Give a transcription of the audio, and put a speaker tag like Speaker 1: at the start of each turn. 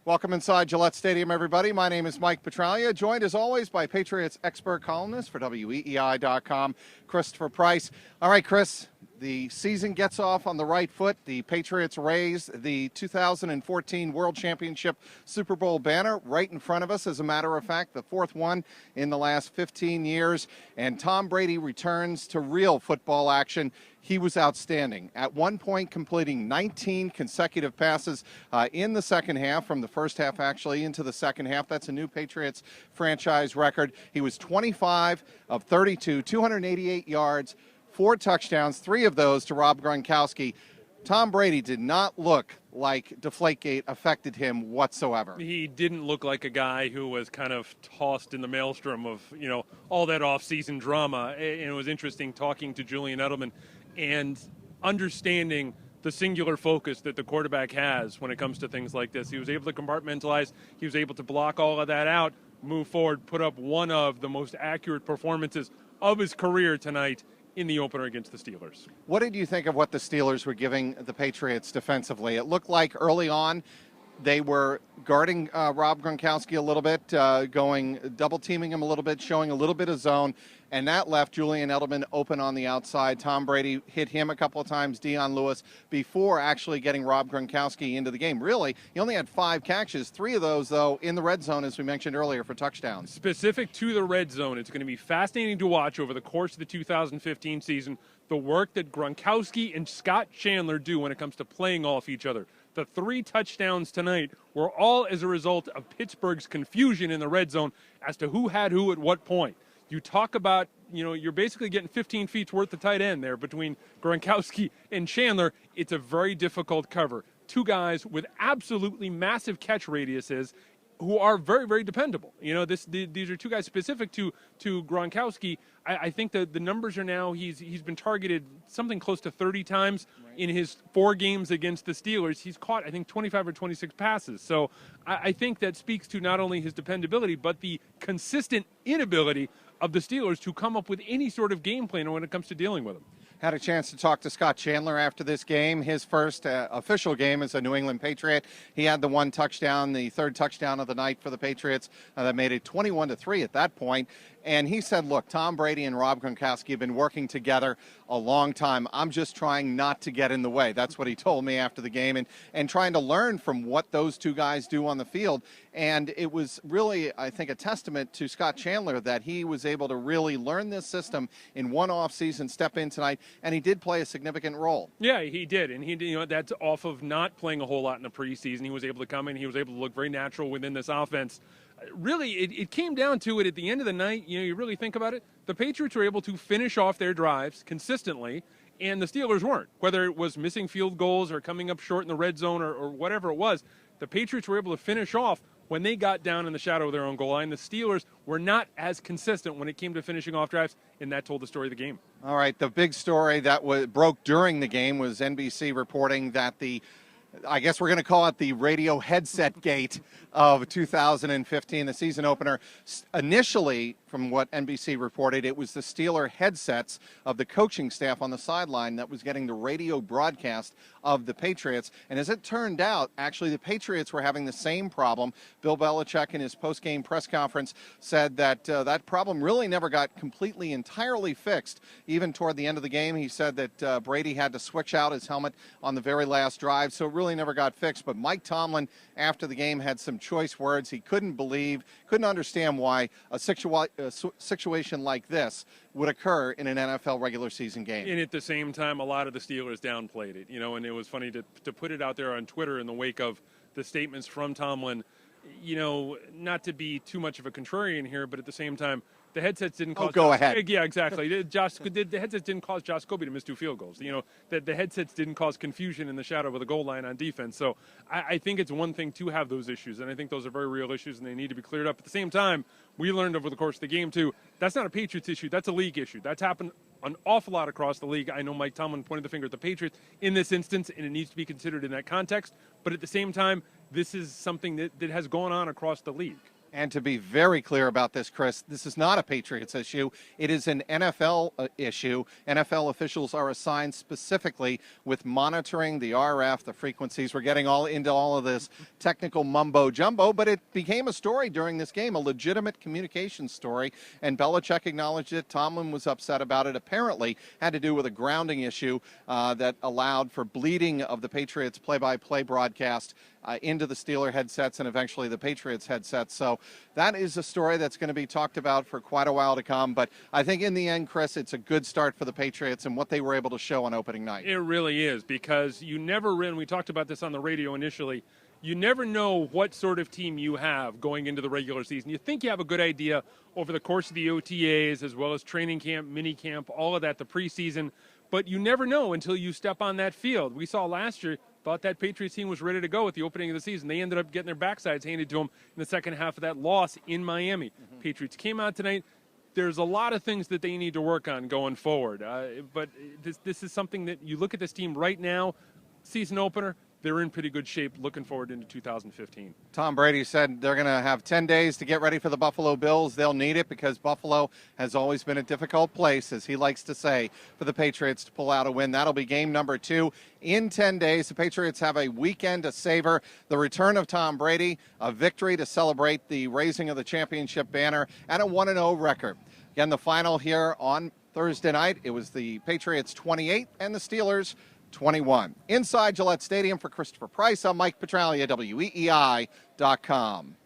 Speaker 1: Welcome inside Gillette Stadium, everybody. My name is Mike Petraglia, joined as always by Patriots expert columnist for WEEI.com, Christopher Price. All right, Chris, the season gets off on the right foot. The Patriots raise the 2014 World Championship Super Bowl banner right in front of us, as a matter of fact, the fourth one in the last 15 years. And Tom Brady returns to real football action. He was outstanding. At one point, completing 19 consecutive passes in the second half, from the first half actually into the second half. That's a new Patriots franchise record. He was 25 of 32, 288 yards, 4 touchdowns, 3 of those to Rob Gronkowski. Tom Brady did not look like Deflategate affected him whatsoever.
Speaker 2: He didn't look like a guy who was kind of tossed in the maelstrom of, all that off-season drama. And it was interesting talking to Julian Edelman and understanding the singular focus that the quarterback has when it comes to things like this. He was able to compartmentalize. He was able to block all of that out, move forward, put up one of the most accurate performances of his career tonight in the opener against the Steelers.
Speaker 1: What did you think of what the Steelers were giving the Patriots defensively? It looked like early on they were guarding Rob Gronkowski a little bit, double teaming him a little bit, showing a little bit of zone, and that left Julian Edelman open on the outside. Tom Brady hit him a couple of times, Dion Lewis, before actually getting Rob Gronkowski into the game. Really, he only had 5 catches, 3 of those, though, in the red zone, as we mentioned earlier, for touchdowns.
Speaker 2: Specific to the red zone, it's going to be fascinating to watch over the course of the 2015 season, the work that Gronkowski and Scott Chandler do when it comes to playing off each other. The 3 touchdowns tonight were all as a result of Pittsburgh's confusion in the red zone as to who had who at what point. You talk about, you're basically getting 15 feet's worth of tight end there between Gronkowski and Chandler. It's a very difficult cover. 2 guys with absolutely massive catch radiuses who are very, very dependable. These are 2 guys specific to Gronkowski. I think that the numbers are now, he's been targeted something close to 30 times in his 4 games against the Steelers. He's caught, I think, 25 or 26 passes. So I think that speaks to not only his dependability, but the consistent inability of the Steelers to come up with any sort of game plan when it comes to dealing with him.
Speaker 1: Had a chance to talk to Scott Chandler after this game, his first official game as a New England Patriot. He had the 1 touchdown, the 3rd touchdown of the night for the Patriots that made it 21-3 at that point. And he said, look, Tom Brady and Rob Gronkowski have been working together a long time. I'm just trying not to get in the way. That's what he told me after the game, and trying to learn from what those 2 guys do on the field. And it was really, I think, a testament to Scott Chandler that he was able to really learn this system in one offseason, step in tonight, and he did play a significant role.
Speaker 2: Yeah, he did. And that's off of not playing a whole lot in the preseason. He was able to come in. He was able to look very natural within this offense. Really, it came down to it at the end of the night. You really think about it, the Patriots were able to finish off their drives consistently, and the Steelers weren't. Whether it was missing field goals or coming up short in the red zone or whatever it was, the Patriots were able to finish off when they got down in the shadow of their own goal line. The Steelers were not as consistent when it came to finishing off drives, and that told the story of the game. All
Speaker 1: right, the big story that broke during the game was NBC reporting that I guess we're going to call it the radio headset gate of 2015, the season opener. Initially, from what NBC reported, it was the Steeler headsets of the coaching staff on the sideline that was getting the radio broadcast of the Patriots. And as it turned out, actually the Patriots were having the same problem. Bill Belichick in his post-game press conference said that that problem really never got completely, entirely fixed. Even toward the end of the game, he said that Brady had to switch out his helmet on the very last drive, so it really never got fixed. But Mike Tomlin, after the game, had some choice words. He couldn't understand why a situation like this would occur in an NFL regular season game.
Speaker 2: And at the same time, a lot of the Steelers downplayed it, and it was funny to put it out there on Twitter in the wake of the statements from Tomlin, not to be too much of a contrarian here, but at the same time, the headsets didn't cause...
Speaker 1: go ahead.
Speaker 2: Yeah, exactly. The headsets didn't cause Josh Scobie to miss 2 field goals. The headsets didn't cause confusion in the shadow of the goal line on defense. So I think it's one thing to have those issues, and I think those are very real issues, and they need to be cleared up. At the same time, we learned over the course of the game, too, that's not a Patriots issue. That's a league issue. That's happened an awful lot across the league. I know Mike Tomlin pointed the finger at the Patriots in this instance, and it needs to be considered in that context. But at the same time, this is something that has gone on across the league.
Speaker 1: And to be very clear about this, Chris, this is not a Patriots issue. It is an NFL issue. NFL officials are assigned specifically with monitoring the RF, the frequencies. We're getting into all of this technical mumbo jumbo, but it became a story during this game, a legitimate communication story. And Belichick acknowledged it. Tomlin was upset about it. Apparently had to do with a grounding issue that allowed for bleeding of the Patriots play-by-play broadcast into the Steeler headsets and eventually the Patriots headsets. So that is a story that's going to be talked about for quite a while to come. But I think in the end, Chris, it's a good start for the Patriots and what they were able to show on opening night.
Speaker 2: It really is, because you never win. We talked about this on the radio initially. You never know what sort of team you have going into the regular season. You think you have a good idea over the course of the OTAs, as well as training camp, mini camp, all of that, the preseason. But you never know until you step on that field. We saw last year, thought that Patriots team was ready to go at the opening of the season. They ended up getting their backsides handed to them in the second half of that loss in Miami. Patriots came out tonight. There's a lot of things that they need to work on going forward. But this is something that you look at this team right now, season opener, they're in pretty good shape looking forward into 2015.
Speaker 1: Tom Brady said they're going to have 10 days to get ready for the Buffalo Bills. They'll need it because Buffalo has always been a difficult place, as he likes to say, for the Patriots to pull out a win. That'll be game number 2 in 10 days. The Patriots have a weekend to savor. The return of Tom Brady, a victory to celebrate the raising of the championship banner, and a 1-0 record. Again, the final here on Thursday night, it was the Patriots 28 and the Steelers 21. Inside Gillette Stadium for Christopher Price, I'm Mike Petraglia, WEEI.com.